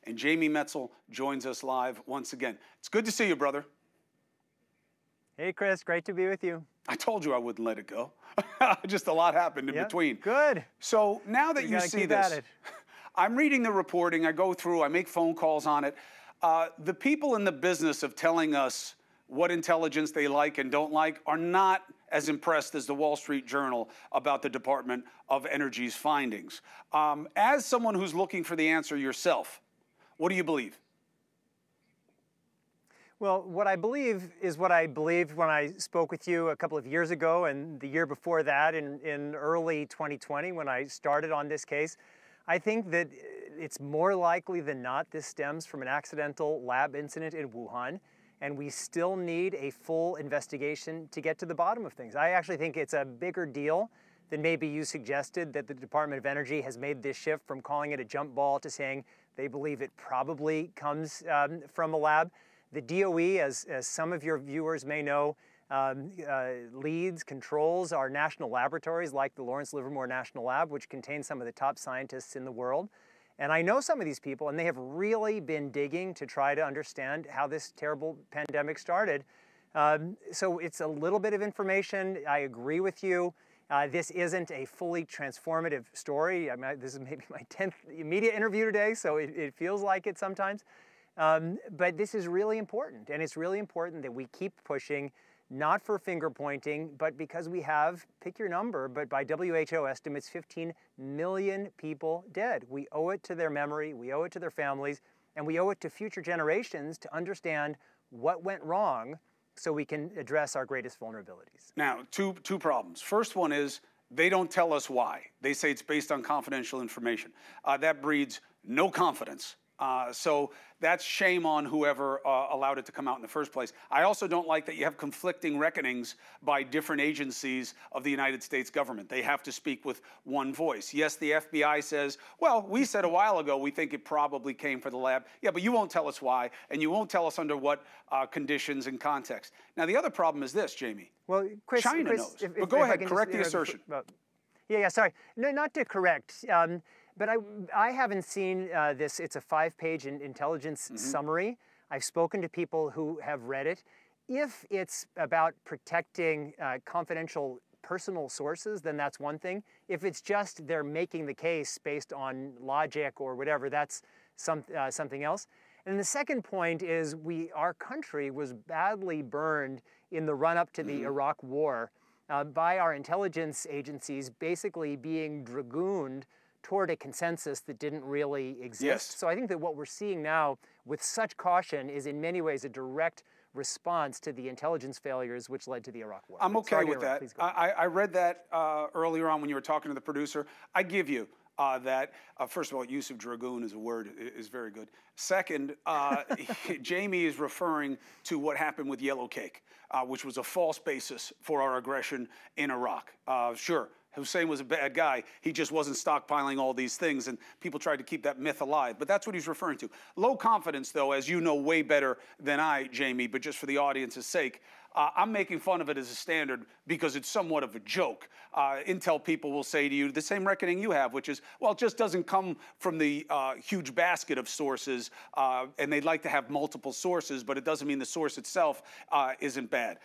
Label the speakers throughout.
Speaker 1: And Jamie Metzl joins us live once again. It's good to see you, brother.
Speaker 2: Hey, Chris, great to be with you.
Speaker 1: I told you I wouldn't let it go. Just a lot happened in between.
Speaker 2: Good.
Speaker 1: So now that you see this, I'm reading the reporting, I go through, I make phone calls on it. The people in the business of telling us what intelligence they like and don't like are not as impressed as the Wall Street Journal about the Department of Energy's findings. As someone who's looking for the answer yourself, what do you believe?
Speaker 2: Well, what I believe is what I believed when I spoke with you a couple of years ago and the year before that in early 2020 when I started on this case. I think that it's more likely than not this stems from an accidental lab incident in Wuhan, and we still need a full investigation to get to the bottom of things. I actually think it's a bigger deal than maybe you suggested, that the Department of Energy has made this shift from calling it a jump ball to saying they believe it probably comes from a lab. The DOE, as some of your viewers may know, leads, controls our national laboratories like the Lawrence Livermore National Lab, which contains some of the top scientists in the world. And I know some of these people, and they have really been digging to try to understand how this terrible pandemic started. So it's a little bit of information. I agree with you. This isn't a fully transformative story. This is maybe my 10th media interview today, so it feels like it sometimes. But this is really important, and it's really important that we keep pushing, not for finger pointing, but because we have, pick your number, but by WHO estimates, 15 million people dead. We owe it to their memory, we owe it to their families, and we owe it to future generations to understand what went wrong so we can address our greatest vulnerabilities.
Speaker 1: Now, two problems. First one is they don't tell us why. They say it's based on confidential information. That breeds no confidence. So that's shame on whoever allowed it to come out in the first place. I also don't like that you have conflicting reckonings by different agencies of the United States government. They have to speak with one voice. Yes, the FBI says, well, we said a while ago we think it probably came from the lab. Yeah, but you won't tell us why, and you won't tell us under what conditions and context. Now, the other problem is this, Jamie.
Speaker 2: Well, Chris,
Speaker 1: China knows. But go ahead, correct the assertion.
Speaker 2: Sorry. No, not to correct. But I haven't seen this. It's a 5-page intelligence summary. I've spoken to people who have read it. If it's about protecting confidential personal sources, then that's one thing. If it's just they're making the case based on logic or whatever, that's something else. And the second point is our country was badly burned in the run-up to the Iraq War by our intelligence agencies basically being dragooned toward a consensus that didn't really exist.
Speaker 1: Yes.
Speaker 2: So I think that what we're seeing now with such caution is in many ways a direct response to the intelligence failures which led to the Iraq War.
Speaker 1: I'm okay with that. I read that earlier on when you were talking to the producer. I give you that, first of all, use of dragoon as a word is very good. Second, Jamie is referring to what happened with Yellow Cake, which was a false basis for our aggression in Iraq. Sure. Hussein was a bad guy. He just wasn't stockpiling all these things, and people tried to keep that myth alive. But that's what he's referring to. Low confidence, though, as you know way better than I, Jamie, but just for the audience's sake, I'm making fun of it as a standard because it's somewhat of a joke. Intel people will say to you the same reckoning you have, which is, well, it just doesn't come from the huge basket of sources, and they'd like to have multiple sources, but it doesn't mean the source itself isn't bad.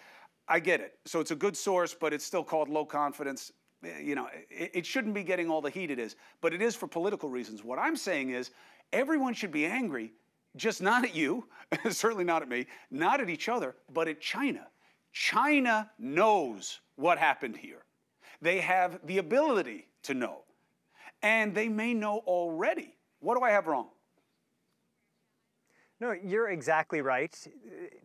Speaker 1: I get it. So it's a good source, but it's still called low confidence. You know, it shouldn't be getting all the heat it is, but it is for political reasons. What I'm saying is everyone should be angry, just not at you, certainly not at me, not at each other, but at China. China knows what happened here. They have the ability to know, and they may know already. What do I have wrong?
Speaker 2: No, you're exactly right.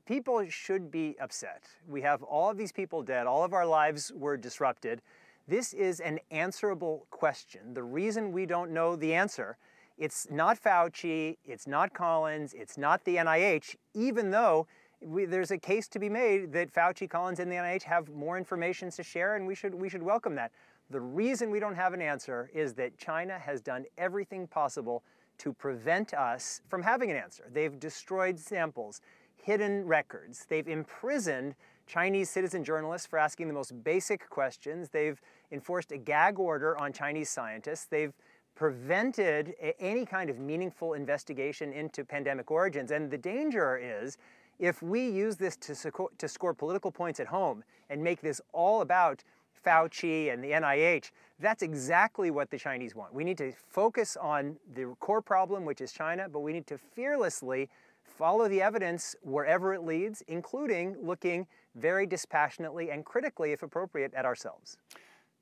Speaker 2: People should be upset. We have all of these people dead. All of our lives were disrupted. This is an answerable question. The reason we don't know the answer, it's not Fauci, it's not Collins, it's not the NIH, even though there's a case to be made that Fauci, Collins, and the NIH have more information to share, and we should welcome that. The reason we don't have an answer is that China has done everything possible to prevent us from having an answer. They've destroyed samples, hidden records. They've imprisoned Chinese citizen journalists for asking the most basic questions. They've enforced a gag order on Chinese scientists. They've prevented any kind of meaningful investigation into pandemic origins. And the danger is, if we use this to score political points at home and make this all about Fauci and the NIH, that's exactly what the Chinese want. We need to focus on the core problem, which is China, but we need to fearlessly follow the evidence wherever it leads, including looking very dispassionately and critically, if appropriate, at ourselves.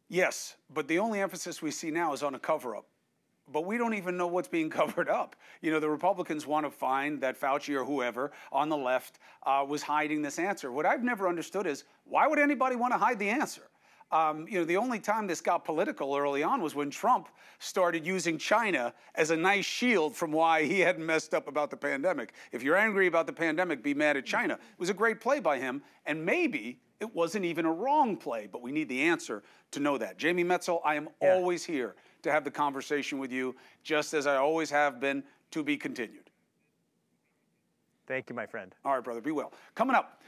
Speaker 1: Yes, but the only emphasis we see now is on a cover-up. But we don't even know what's being covered up. You know, the Republicans want to find that Fauci or whoever on the left was hiding this answer. What I've never understood is, why would anybody want to hide the answer? You know, the only time this got political early on was when Trump started using China as a nice shield from why he hadn't messed up about the pandemic. If you're angry about the pandemic, be mad at China. It was a great play by him, and maybe it wasn't even a wrong play, but we need the answer to know that. Jamie Metzl, I am always here to have the conversation with you, just as I always have been, to be continued.
Speaker 2: Thank you, my friend.
Speaker 1: All right, brother, be well. Coming up.